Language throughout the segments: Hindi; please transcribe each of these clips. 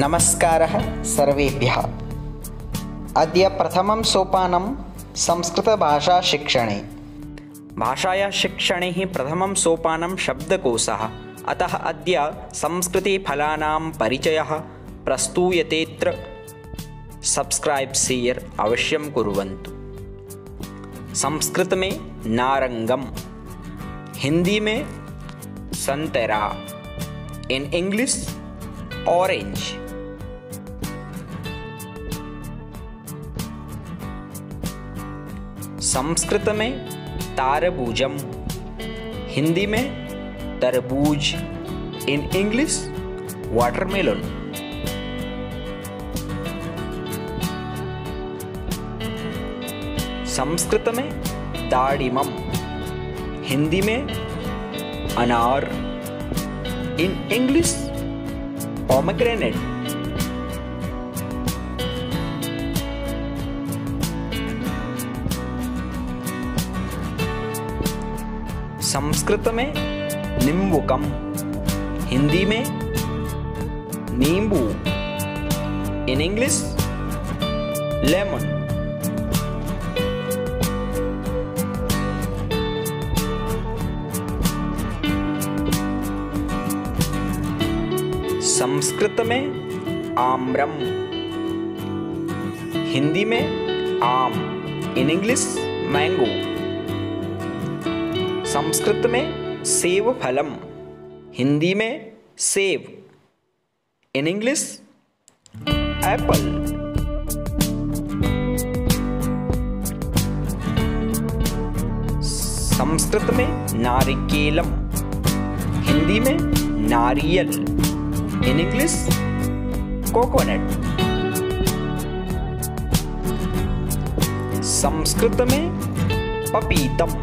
नमस्कारः सर्वेभ्यः। अद्य प्रथमं सोपानं संस्कृतभाषाशिक्षणे। भाषायाः शिक्षणे प्रथमं सोपानं शब्दकोशः। अतः अद्य संस्कृतिफलानां परिचयः प्रस्तूयतेऽत्र। सब्स्क्राइब शेयर अवश्यं कुर्वन्तु। संस्कृत में नारंगम, हिंदी में संतरा, इन इंग्लिश ऑरेंज। संस्कृत में तारबूजम, हिंदी में तरबूज, इन इंग्लिश वाटरमेलन। संस्कृत में दाड़िमम, हिंदी में अनार, इन इंग्लिश पोमेग्रेनेट। संस्कृत में निम्बुकम, हिंदी में नींबू, इन इंग्लिश लेमन। संस्कृत में आम्रम, हिंदी में आम, इन इंग्लिश मैंगो। संस्कृत में सेब फलम, हिंदी में सेब, इन इंग्लिश एप्पल। संस्कृत में नारिकेलम, हिंदी में नारियल, इन इंग्लिश कोकोनट। संस्कृत में पपीतम,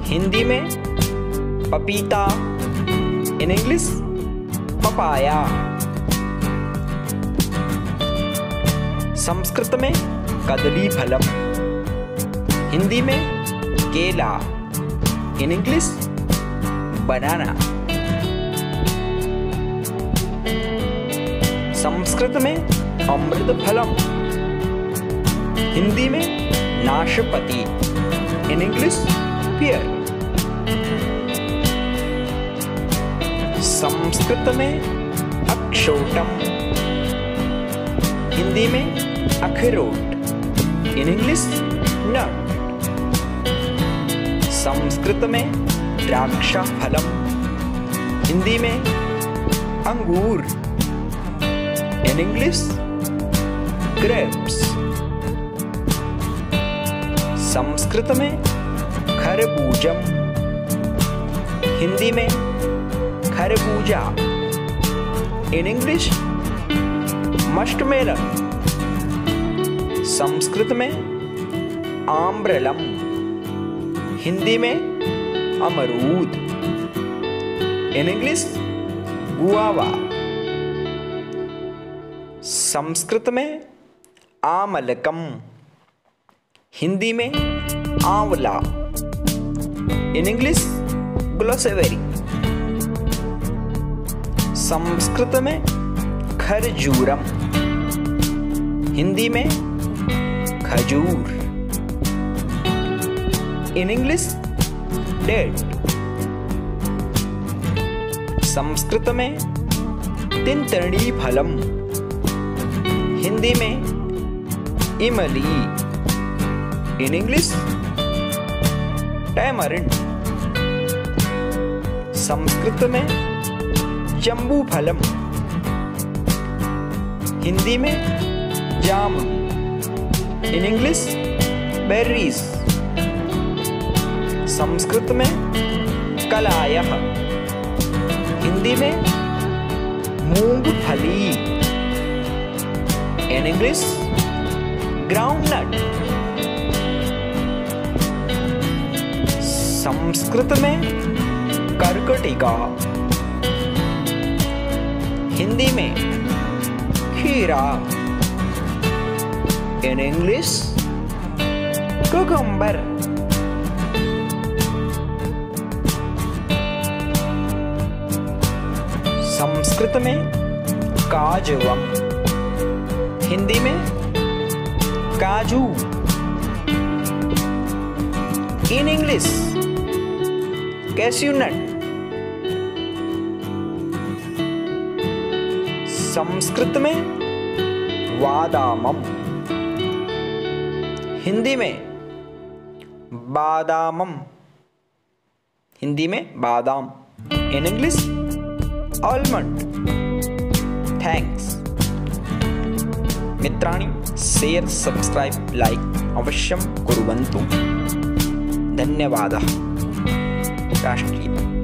हिंदी में पपीता, इन इंग्लिश पपाया। संस्कृत में कदली फलम, हिंदी में केला, इन इंग्लिश बनाना। संस्कृत में अमृत फलम, हिंदी में नाशपाती, इन इंग्लिश पियर। संस्कृत में अक्षोटम, हिंदी में अखरोट, इन इंग्लिश नट। संस्कृत में द्राक्षा फलम, हिंदी में अंगूर, इन इंग्लिश ग्रेप्स। संस्कृत में खरबूजम, हिंदी में खरबूजा, इन इंग्लिश मस्टमेलन। संस्कृत में आम्रलम, हिंदी में अमरूद, इन इंग्लिश गुआवा। संस्कृत में आमलकम, हिंदी में आंवला, इन इंग्लिश ग्लोसेवेरी। संस्कृत में खरजूरम, हिंदी में खजूर, इन इंग्लिश डेट। संस्कृत में तिंतणी फलम, हिंदी में इमली, इन इंग्लिश टैमरिंड। संस्कृत में जम्बू फलम, हिंदी में जामुन, इन इंग्लिश बेरीज। संस्कृत में कलायः, हिंदी में मूंगफली, इन इंग्लिश ग्राउंडनट। संस्कृत में कर्कटिका, हिंदी में खीरा, इन इंग्लिश कुकुम्बर। संस्कृत में काजवम, हिंदी में काजू। In English cashew nut. Sanskrit में वादामम, हिंदी में बादामम, हिंदी में बादाम। In English almond. थैंक्स मित्राणि, शेयर सब्सक्राइब लाइक अवश्यं कुर्वन्तु। धन्यवादः। राष्ट्रीय